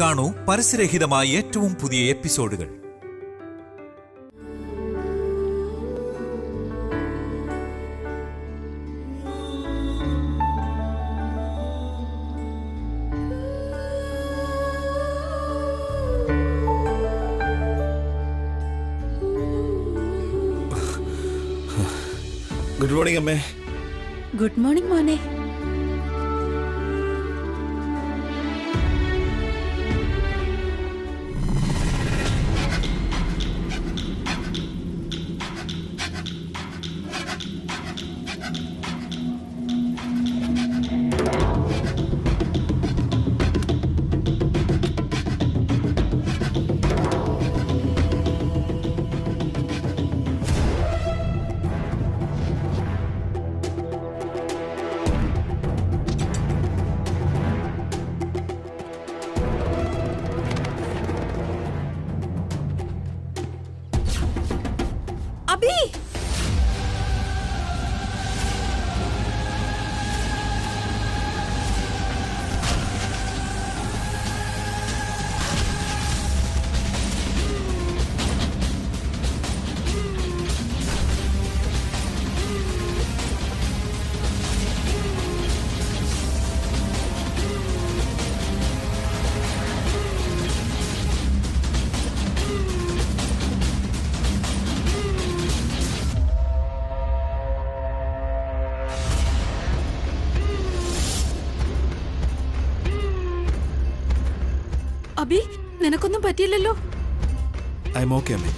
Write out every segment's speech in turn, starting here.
കാണൂ പരസ്യരഹിതമായ ഏറ്റവും പുതിയ എപ്പിസോഡുകൾ. ഗുഡ് മോർണിംഗ് അമ്മേ. ഗുഡ് മോർണിംഗ് മോനെ. അബി, അബി, നിനക്കൊന്നും പറ്റിയില്ലല്ലോ? ഐ എം ഓക്കേ അമ്മേ.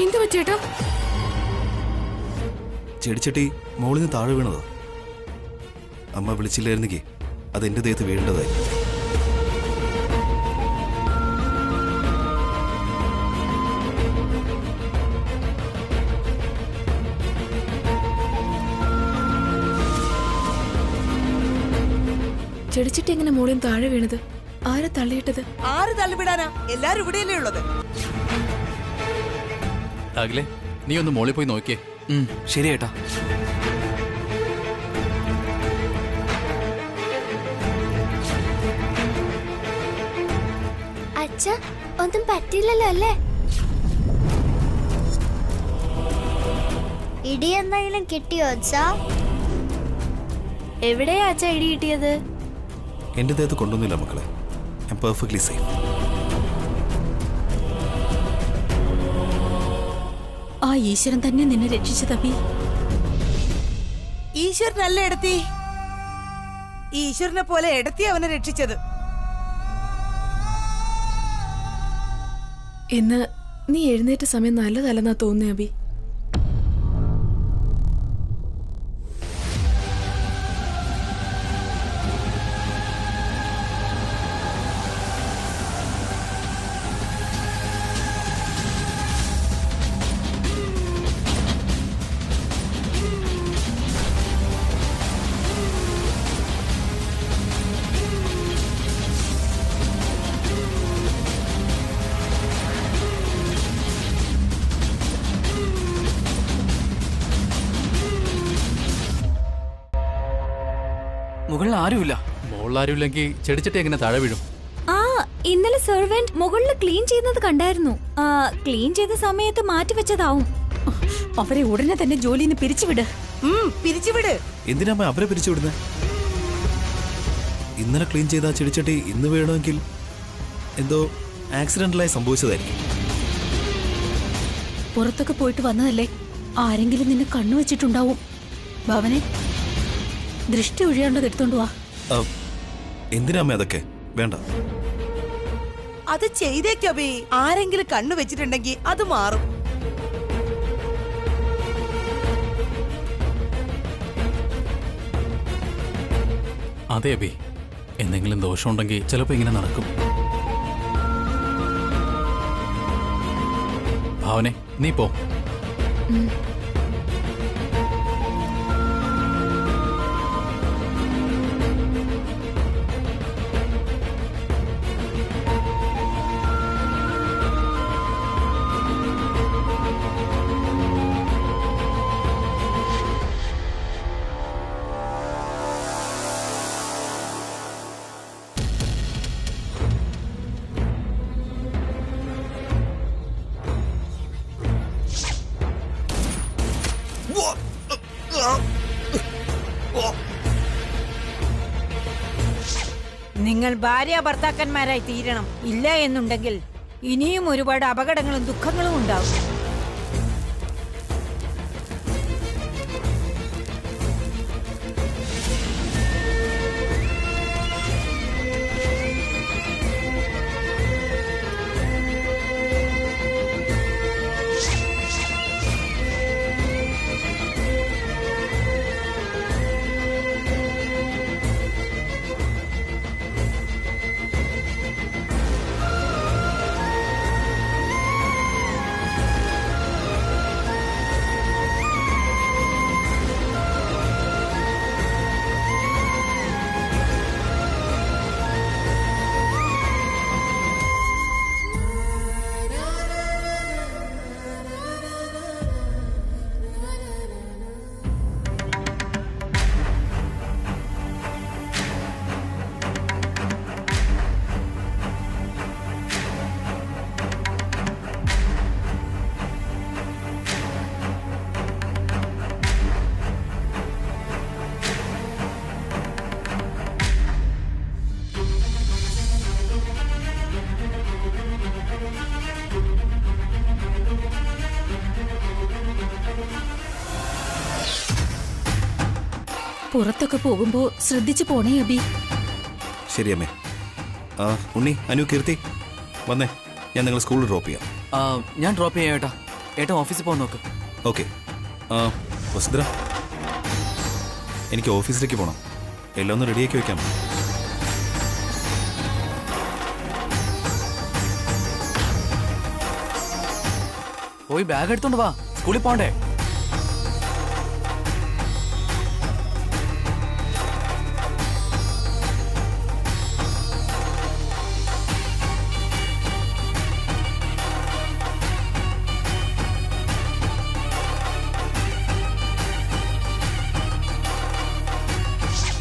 എന്ത് പറ്റേട്ടാ? ചെടിച്ചട്ടി മോളിൽ നിന്ന് താഴെ വീണതാ. അമ്മ വിളിച്ചില്ലായിരുന്നെങ്കിൽ അത് എന്റെ ദേഹത്ത് വീഴേണ്ടതായി. ചെടിച്ചിട്ട് എങ്ങനെ മോളിൽ താഴെ വീണത്? ആരെ തള്ളിയിട്ടത്? ആര് തള്ളിവിടാനാ? എല്ലാരും ഇവിടെയല്ലേ ഉള്ളത്. അഖിലേ, നീ ഒന്ന് മോളിൽ പോയി നോക്കിയേ. ശരി ഏട്ടാ. അച്ഛ, ഒന്നും പറ്റില്ലല്ലോ അല്ലേ? ഇടി എന്തെങ്കിലും കിട്ടിയോ അച്ഛ? എവിടെയാ അച്ഛ ഇടി കിട്ടിയത്? എന്റെ ദേഹത്ത് കൊണ്ടൊന്നുമില്ല മക്കളെ. I M perfectly safe. ആ ഈശ്വരൻ തന്നെ നിന്നെ രക്ഷിച്ചത് അബി. ഈശ്വരനല്ല എടുത്തി, ഈശ്വരനെ പോലെ എടുത്തി അവനെ രക്ഷിച്ചത്. ഇന്ന് നീ എഴുന്നേറ്റ സമയം നല്ലതല്ലെന്നാ തോന്നുന്നേ അബി. മുകളിൽ ആരുമില്ല. മുകളിൽ ആരുമില്ലെങ്കിൽ ചെടിച്ചട്ടി എങ്ങനെ താഴെ വീഴും? ആ, ഇന്നലെ സെർവന്റ് മുകളിൽ ക്ലീൻ ചെയ്യുന്നത് കണ്ടായിരുന്നു. ക്ലീൻ ചെയ്ത സമയത്ത് മാറ്റിവെച്ചതാവും. അവരെ ഉടനെ തന്നെ ജോലിന്ന് പിരിച്ചുവിട്. പിരിച്ചുവിട്. എന്തിനാ അവരെ പിരിച്ചുവിടുന്നത്? ഇന്നലെ ക്ലീൻ ചെയ്ത ആ ചെടിച്ചട്ടി ഇന്ന് വേണമെങ്കിൽ എന്തോ ആക്സിഡന്റലായി സംഭവിച്ചതായിരിക്കും. പുറത്തൊക്കെ പോയിട്ട് വന്നതല്ലേ, ആരെങ്കിലും നിന്നെ കണ്ണു വെച്ചിട്ടുണ്ടാവും. ഭവനെ ദൃഷ്ടി ഒഴിയാണ്ടത് എടുത്തോണ്ട് വാ. ആ, എന്തിനാ അമ്മേ അതൊക്കെ? വേണ്ട. അത് ചെയ്തേക്കോ ബി. ആരെങ്കിലും കണ്ണു വെച്ചിട്ടുണ്ടെങ്കിൽ അത് മാറും. അതെ അബി, എന്തെങ്കിലും ദോഷമുണ്ടെങ്കിൽ ചിലപ്പോൾ ഇങ്ങനെ നടക്കും. ഭാവനെ, നീ പോ. നിങ്ങൾ ഭാര്യ ഭർത്താക്കന്മാരായി തീരണം. ഇല്ല എന്നുണ്ടെങ്കിൽ ഇനിയും ഒരുപാട് അപകടങ്ങളും ദുഃഖങ്ങളും ഉണ്ടാവും. പുറത്തൊക്കെ പോകുമ്പോ ശ്രദ്ധിച്ചു പോണേ അബി. ശരി അമ്മേ. ആ ഉണ്ണി, അനു, കീർത്തി വന്നേ, ഞാൻ നിങ്ങളെ സ്കൂളിൽ ഡ്രോപ്പ് ചെയ്യാം. ഞാൻ ഡ്രോപ്പ് ചെയ്യാം ഏട്ടാ. ഏട്ടാ ഓഫീസിൽ പോകാൻ നോക്ക്. ഓക്കെ. വസുന്ധര, എനിക്ക് ഓഫീസിലേക്ക് പോകണം. എല്ലാം ഒന്ന് റെഡിയാക്കി വെക്കാം. പോയി ബാഗ് എടുത്തോണ്ട് വാ, സ്കൂളിൽ പോണ്ടേ.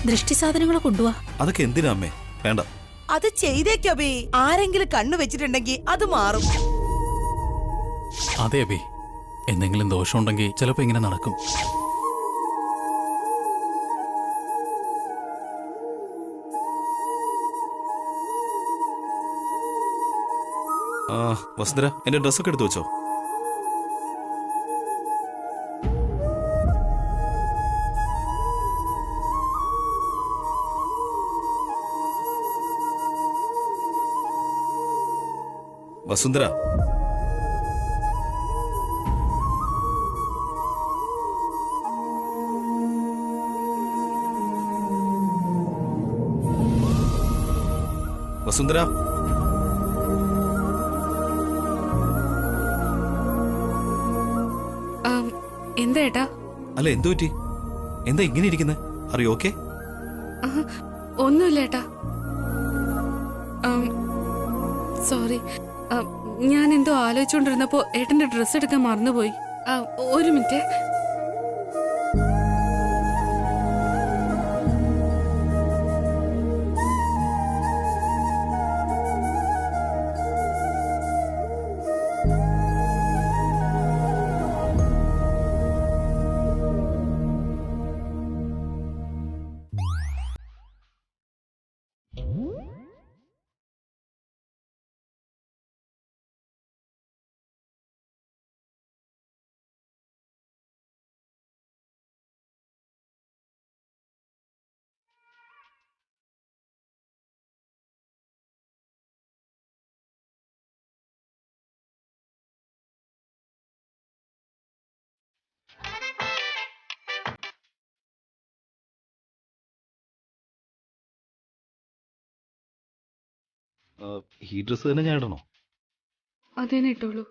ദൃഷ്ടി സാധനങ്ങൾ കൊണ്ടുവാ. അതൊക്കെ എന്തിനാ അമ്മേ? വേണ്ട. അത് ചെയ്തേക്കോ ബി. ആരെങ്കിലും കണ്ണു വെച്ചിട്ടുണ്ടെങ്കിൽ അത് മാറും. അതെ അബി, എന്തെങ്കിലും ദോഷമുണ്ടെങ്കിൽ ചിലപ്പോൾ ഇങ്ങനെ നടക്കും. വസുന്ധര, എന്റെ ഡ്രസ്സൊക്കെ എടുത്തു വെച്ചോ? വസുന്ധര, വസുന്ധര, എന്താ ഏട്ടാ? അല്ല എന്തു പറ്റി? എന്താ ഇങ്ങനെ ഇരിക്കുന്നത്? അറിയോ? ഓക്കെ, ഒന്നുമില്ല ഏട്ടാ. സോറി, ഞാൻ എന്തോ ആലോചിച്ചുകൊണ്ടിരുന്നപ്പോ ഏട്ടന്റെ ഡ്രസ്സ് എടുക്കാൻ മറന്നുപോയി. ഒരു മിനിറ്റ്. ഈ ഡ്രസ്സ് തന്നെ ഞാൻ ഇടണോ? അതേനെ ഇട്ടോളൂ.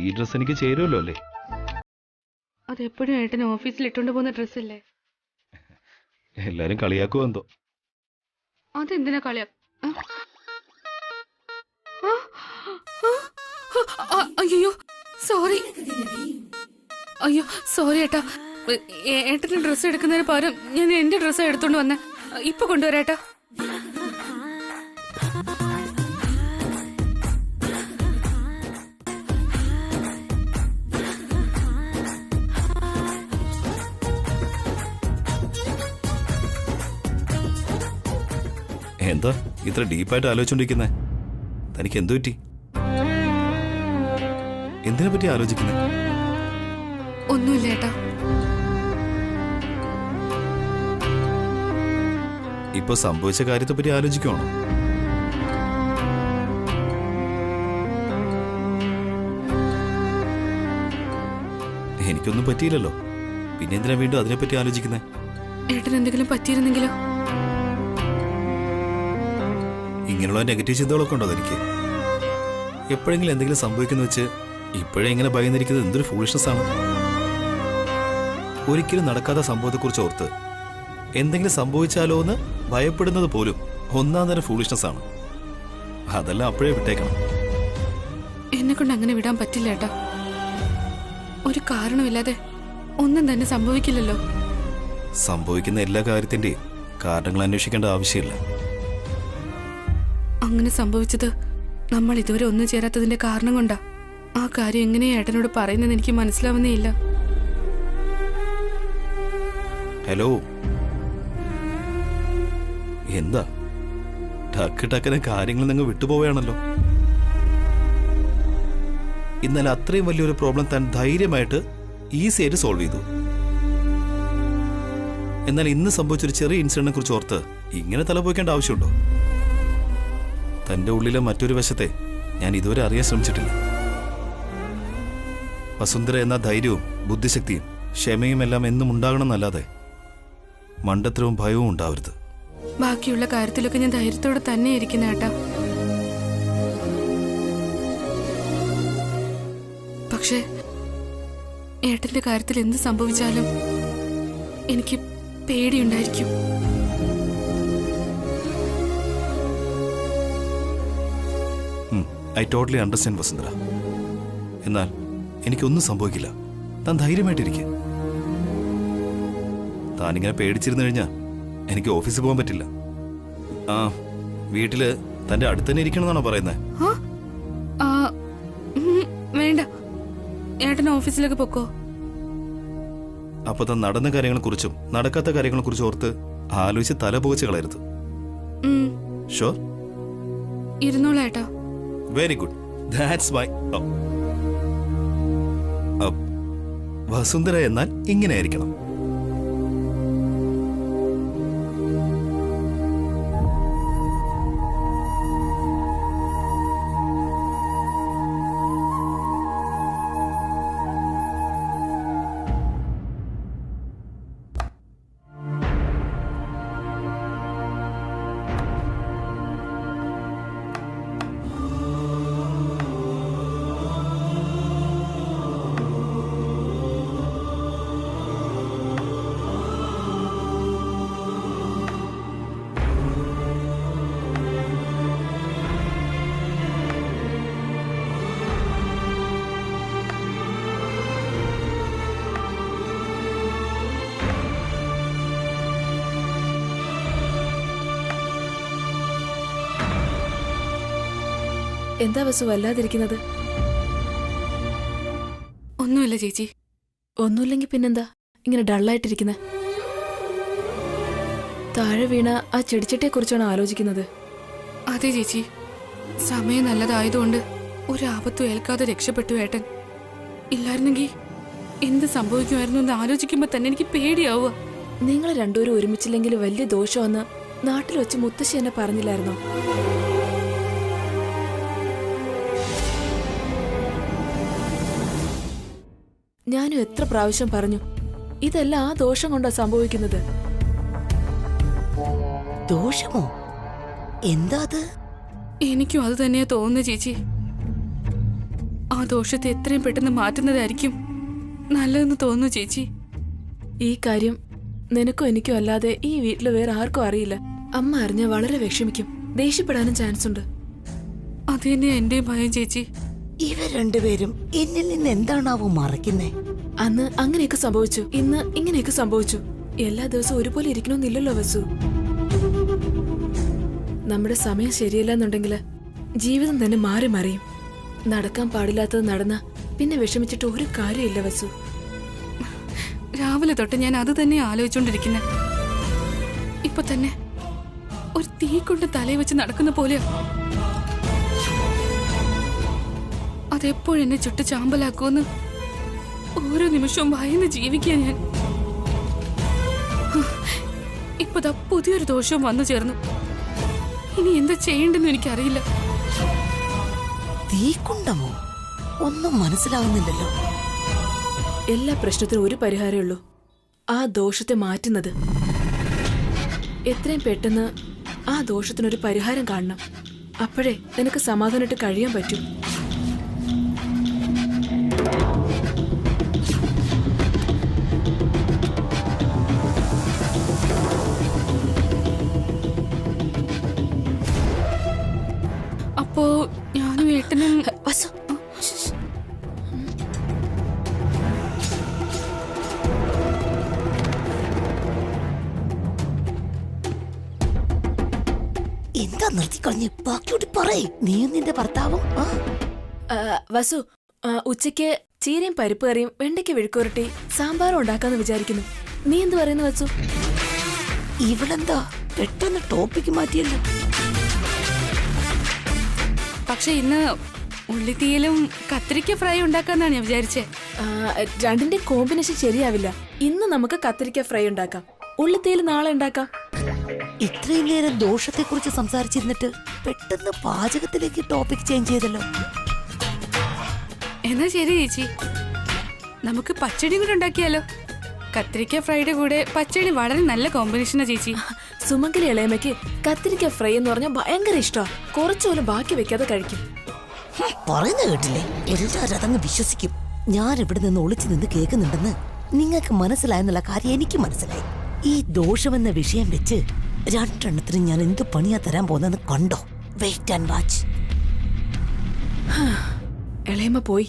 ഈ ഡ്രസ്സ് എനിക്ക് ചേരുമല്ലോ അല്ലേ? അതെപ്പോഴും ഏട്ടൻ ഓഫീസിൽ ഇട്ടോണ്ട് പോകുന്ന ഡ്രസ്സല്ലേ? എല്ലാരും കളിയാക്കുമോ എന്തോ? അതെന്തിനാ കളിയാ? അയ്യോ സോറി. അയ്യോ സോറി ഏട്ടാ. ഏട്ടന് ഡ്രസ്സ് എടുക്കുന്നതിന് പകരം ഞാൻ എന്റെ ഡ്രസ്സ് എടുത്തോണ്ട് വന്നേ. ഇപ്പൊ കൊണ്ടുവരാട്ടാ. എന്താ ഇത്ര ഡീപ്പായിട്ട് ആലോചിച്ചോണ്ടിരിക്കുന്നേ? തനിക്ക് എന്തു പറ്റി? എന്തിനെ പറ്റി ആലോചിക്കുന്നേ? ഒന്നുമില്ല ഏട്ടാ. ഇപ്പൊ സംഭവിച്ച കാര്യത്തെ പറ്റി ആലോചിക്കുവാണോ? എനിക്കൊന്നും പറ്റിയില്ലല്ലോ, പിന്നെ എന്തിനാ വീണ്ടും അതിനെപ്പറ്റി ആലോചിക്കുന്നേ? ഏട്ടന് എന്തെങ്കിലും പറ്റിയിരുന്നെങ്കിലോ? ഇങ്ങനെയുള്ള നെഗറ്റീവ് ചിന്തകളൊക്കെ ഉണ്ടോ തനിക്ക്? എപ്പോഴെങ്കിലും എന്തെങ്കിലും സംഭവിക്കുന്ന വെച്ച് ഇപ്പോഴേ ഇങ്ങനെ ഭയന്നിരിക്കുന്നത് എന്തൊരു ഫൂളിഷ്നെസ് ആണ്. ഒരിക്കലും നടക്കാത്ത സംഭവത്തെക്കുറിച്ച് ഓർത്ത് എന്തെങ്കിലും സംഭവിച്ചാലോ എന്ന് ഭയപ്പെടുന്നത് പോലും ഒന്നാം തരം ഫൂളിഷ്നെസ് ആണ്. അതെല്ലാം അപ്പോഴേ വിട്ടേക്കണം. എന്നെ കൊണ്ട് അങ്ങനെ വിടാൻ പറ്റില്ല ഏട്ടാ. ഒരു കാരണമില്ലാതെ ഒന്നും തന്നെ സംഭവിക്കില്ലല്ലോ. സംഭവിക്കുന്ന എല്ലാ കാര്യത്തിന്റെയും കാരണങ്ങൾ അന്വേഷിക്കേണ്ട ആവശ്യമില്ല. അങ്ങനെ സംഭവിച്ചത് നമ്മൾ ഇതുവരെ ഒന്നും ചേരാത്തതിന്റെ കാരണം കൊണ്ടാ. ആ കാര്യം എങ്ങനെയാ ഏട്ടനോട് പറയുന്നതെന്ന് എനിക്ക് മനസ്സിലാവുന്നേ ഇല്ല. ഹലോ, എന്താ ടക്കനെ കാര്യങ്ങൾ നിങ്ങൾ വിട്ടുപോവുകയാണല്ലോ. ഇന്നലെ അത്രയും വലിയൊരു പ്രോബ്ലം താൻ ധൈര്യമായിട്ട് ഈസി ആയിട്ട് സോൾവ് ചെയ്തു. എന്നാൽ ഇന്ന് സംഭവിച്ചൊരു ചെറിയ ഇൻസിഡന്റിനെ കുറിച്ച് ഓർത്ത് ഇങ്ങനെ തലപോയിക്കേണ്ട ആവശ്യമുണ്ടോ? തന്റെ ഉള്ളിലെ മറ്റൊരു വശത്തെ ഞാൻ ഇതുവരെ അറിയാൻ ശ്രമിച്ചിട്ടില്ല. വസുന്ധര എന്ന ധൈര്യവും ബുദ്ധിശക്തിയും ക്ഷമയും എല്ലാം എന്നും ഉണ്ടാകണമെന്നല്ലാതെ മണ്ടത്തരവും ഭയവും ഉണ്ടാവരുത്. ബാക്കിയുള്ള കാര്യത്തിലൊക്കെ ഞാൻ ധൈര്യത്തോടെ തന്നെ ഇരിക്കുന്ന ഏട്ടാ. പക്ഷേ ഏട്ടന്റെ കാര്യത്തിൽ എന്ത് സംഭവിച്ചാലും എനിക്ക് പേടിയുണ്ടായിരിക്കും. I totally understand Vasundhara. എന്നാൽ എനിക്കൊന്നും സംഭവിക്കില്ല. താൻ ധൈര്യമായിട്ടിരിക്കുക. താനിങ്ങനെ പേടിച്ചിരുന്നു കഴിഞ്ഞാൽ എനിക്ക് ഓഫീസിൽ പോകാൻ പറ്റില്ല. ആ വീട്ടില് തന്റെ അടുത്ത് തന്നെ ഇരിക്കണം എന്നാണോ പറയുന്നത്? വേണ്ട, ഏട്ടൻ ഓഫീസിലേക്ക് പൊക്കോ. അപ്പൊ താൻ നടന്ന കാര്യങ്ങളെ കുറിച്ചും നടക്കാത്ത കാര്യങ്ങളെ കുറിച്ചും ഓർത്ത് ആലോചിച്ച് തല പുകച്ച് കളയരുത്. ഷുവർ? ഇരുന്നോളൂ ഏട്ടാ. Very good, that's my. Vasundhara എന്നാൽ ഇങ്ങനെ ആയിരിക്കണം. എന്താ വസു വല്ലാതിരിക്കുന്നത്? ഒന്നുമില്ല ചേച്ചി. ഒന്നുമില്ലെങ്കിൽ പിന്നെന്താ ഇങ്ങനെ ഡള്ളായിട്ടിരിക്കുന്നത്? താഴെ വീണ ആ ചെടിച്ചട്ടിയെ കുറിച്ചാണ് ആലോചിക്കുന്നത്? അതെ ചേച്ചി, സമയം നല്ലതായതുകൊണ്ട് ഒരു ആപത്തും ഏൽക്കാതെ രക്ഷപ്പെട്ടു ഏട്ടൻ. ഇല്ലായിരുന്നെങ്കിൽ എന്ത് സംഭവിക്കുമായിരുന്നു എന്ന് ആലോചിക്കുമ്പോ തന്നെ എനിക്ക് പേടിയാവുക. നിങ്ങൾ രണ്ടുപേരും ഒരുമിച്ചില്ലെങ്കിൽ വലിയ ദോഷമെന്ന് നാട്ടിൽ വെച്ച് മുത്തശ്ശി എന്നെ പറഞ്ഞില്ലായിരുന്നോ? ഞാനും എത്ര പ്രാവശ്യം പറഞ്ഞു, ഇതെല്ലാം ആ ദോഷം കൊണ്ടാ സംഭവിക്കുന്നത്. ദോഷമോ? എന്താ അത്? എനിക്കും അത് തന്നെയാ തോന്നുന്നത് ചേച്ചി. ആ ദോഷത്തെ എത്രയും പെട്ടെന്ന് മാറ്റുന്നതായിരിക്കും നല്ലതെന്ന് തോന്നുന്നു ചേച്ചി. ഈ കാര്യം നിനക്കോ എനിക്കോ അല്ലാതെ ഈ വീട്ടിൽ വേറെ ആർക്കും അറിയില്ല. അമ്മ അറിഞ്ഞാൽ വളരെ വിഷമിക്കും, ദേഷ്യപ്പെടാനും ചാൻസ് ഉണ്ട്. അത് തന്നെയാ എന്റെയും ഭയം ചേച്ചി. ഇവർ രണ്ടുപേരും എന്നിൽ നിന്ന് എന്താണാവോ മറയ്ക്കുന്നേ? അന്ന് അങ്ങനെയൊക്കെ സംഭവിച്ചു, ഇന്ന് ഇങ്ങനെയൊക്കെ സംഭവിച്ചു. എല്ലാ ദിവസവും ഒരുപോലെ ഇരിക്കണമെന്നില്ലല്ലോ വസു. നമ്മുടെ സമയം ശരിയല്ലെന്നുണ്ടെങ്കിൽ ജീവിതം തന്നെ മാറി മറിയും. നടക്കാൻ പാടില്ലാത്തത് നടന്ന പിന്നെ വിഷമിച്ചിട്ട് ഒരു കാര്യമില്ല വസു. രാവിലെ തൊട്ട് ഞാൻ അത് തന്നെ ആലോചിച്ചോണ്ടിരിക്കുന്നെ. ഇപ്പൊ തന്നെ ഒരു തീ കൊണ്ട് തലയിൽ വെച്ച് നടക്കുന്ന പോലെയാ. അതെപ്പോഴെന്നെ ചുട്ട് ചാമ്പലാക്കുമെന്ന് ഓരോ നിമിഷവും ഭയന്ന് ജീവിക്കുക ഞാൻ. ഇപ്പതാ പുതിയൊരു ദോഷവും വന്നു ചേർന്നു. ഇനി എന്താ ചെയ്യേണ്ടെന്ന് എനിക്കറിയില്ല. തീക്കുണ്ടമോ? ഒന്നും മനസ്സിലാവുന്നില്ലല്ലോ. എല്ലാ പ്രശ്നത്തിനും ഒരു പരിഹാരമേ ഉള്ളൂ, ആ ദോഷത്തെ മാറ്റുന്നത്. എത്രയും പെട്ടെന്ന് ആ ദോഷത്തിനൊരു പരിഹാരം കാണണം. അപ്പോഴേ നിനക്ക് സമാധാനമായിട്ട് കഴിയാൻ പറ്റും. അപ്പോ ഞാനും ഏട്ടനും വസു, എന്താ നിർത്തിക്കളഞ്ഞ്? ബാക്കിയോട് പറയ്. നീയും നിന്റെ ഭർത്താവും. വസു, ഉച്ചയ്ക്ക് ചീരയും പരിപ്പ് കറിയും വെണ്ടയ്ക്ക് വിഴുക്കുരട്ടി സാമ്പാറും ഉണ്ടാക്കാന്ന് വിചാരിക്കുന്നു. നീ എന്ത് പറയുന്നു വസു? ഇവളെന്താ പെട്ടെന്ന് ടോപ്പിക്ക് മാറ്റിയല്ലോ? പക്ഷെ ഇന്ന് ഉള്ളിത്തീയലും കത്തിരിക്ക ഫ്രൈ ഉണ്ടാക്കാന്നാണ് ഞാൻ വിചാരിച്ചേ. രണ്ടിന്റെ കോമ്പിനേഷൻ ശരിയാവില്ല. ഇന്ന് നമുക്ക് കത്തിരിക്ക ഫ്രൈ ഉണ്ടാക്കാം, ഉള്ളിത്തീയൽ നാളെ ഉണ്ടാക്കാം. ഇത്രയും നേരം ദോഷത്തെ കുറിച്ച് സംസാരിച്ചിരുന്നിട്ട് പെട്ടെന്ന് പാചകത്തിലേക്ക് ടോപ്പിക് ചേഞ്ച് ചെയ്തല്ലോ. എന്നാ ശരി ചേച്ചി, നമുക്ക് പച്ചടി കൂടെ ഉണ്ടാക്കിയാലോ? കത്തിരിക്ക ഫ്രൈയുടെ കൂടെ പച്ചടി വളരെ നല്ല കോമ്പിനേഷനാ ചേച്ചി. സുമംഗലി ഇളയമ്മയ്ക്ക് കത്തിരിക്ക ഫ്രൈ എന്ന് പറഞ്ഞാൽ ഭയങ്കര ഇഷ്ടമാണ്. കുറച്ചുപോലും ബാക്കി വെക്കാതെ കഴിക്കും. പറയുന്ന കേട്ടില്ലേ? എല്ലാവരും അതങ്ങ് വിശ്വസിക്കും. ഞാൻ ഇവിടെ നിന്ന് ഒളിച്ചു നിന്ന് കേൾക്കുന്നുണ്ടെന്ന് നിങ്ങൾക്ക് മനസ്സിലായെന്നുള്ള കാര്യം എനിക്ക് മനസ്സിലായി. ഈ ദോഷമെന്ന വിഷയം വെച്ച് രണ്ടെണ്ണത്തിന് ഞാൻ എന്ത് പണിയാ തരാൻ പോകുന്നെന്ന് കണ്ടോ? Wait and watch. ഇളയമ്മ പോയി.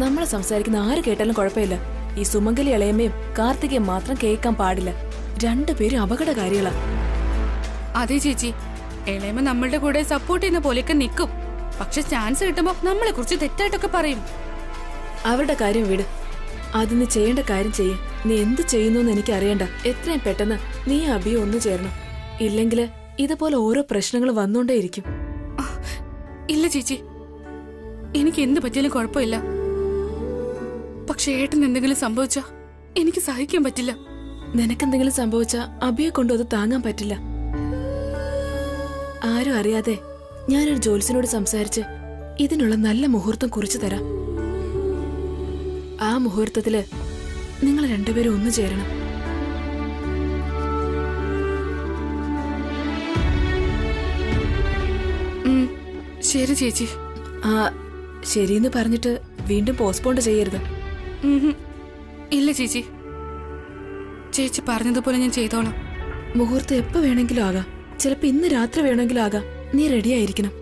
നമ്മൾ സംസാരിക്കുന്ന ആര് കേട്ടാലും കുഴപ്പമില്ല. ഈ സുമംഗലി ഇളയമ്മയും കാർത്തികയും മാത്രം കേൾക്കാൻ പാടില്ല. രണ്ടുപേരും അപകടകാരികളാ. അതെ ചേച്ചി, ഇളയമ്മ നമ്മളുടെ കൂടെ സപ്പോർട്ട് ചെയ്യുന്ന പോലെയൊക്കെ നിൽക്കും. പക്ഷെ ചാൻസ് കിട്ടുമ്പോ നമ്മളെ കുറിച്ച് തെറ്റായിട്ടൊക്കെ പറയും. അവരുടെ കാര്യം വിട്. അതിന് ചെയ്യേണ്ട കാര്യം ചെയ്യ. നീ എന്ത് ചെയ്യുന്നു എനിക്ക് അറിയണ്ട. എത്രയും പെട്ടെന്ന് നീ അബിയെ ഒന്നു ചേരണം. ഇല്ലെങ്കിൽ ഇതുപോലെ ഓരോ പ്രശ്നങ്ങൾ വന്നുകൊണ്ടേയിരിക്കും. ഇല്ല ചേച്ചി, എനിക്ക് എന്ത് പറ്റിയാലും കുഴപ്പമില്ല. പക്ഷെ ഏട്ടൻ എന്തെങ്കിലും സംഭവിച്ചാ എനിക്ക് സഹിക്കാൻ പറ്റില്ല. നിനക്കെന്തെങ്കിലും സംഭവിച്ചാ അബിയെ കൊണ്ട് അത് താങ്ങാൻ പറ്റില്ല. ആരും അറിയാതെ ഞാനൊരു ജോത്സ്യനോട് സംസാരിച്ച് ഇതിനുള്ള നല്ല മുഹൂർത്തം കുറിച്ചു തരാം. ആ മുഹൂർത്തത്തില് നിങ്ങൾ രണ്ടുപേരും ഒന്നു ചേരണം. ശരി ചേച്ചി. ശരിയെന്ന് പറഞ്ഞിട്ട് വീണ്ടും പോസ്റ്റ്പോണ്ട് ചെയ്യരുത്. ഇല്ല ചേച്ചി, ചേച്ചി പറഞ്ഞതുപോലെ ഞാൻ ചെയ്തോളാം. മുഹൂർത്തം എപ്പോ വേണമെങ്കിലും ആകാം. ചിലപ്പോ ഇന്ന് രാത്രി വേണമെങ്കിലും ആകാം. നീ റെഡി ആയിരിക്കണം.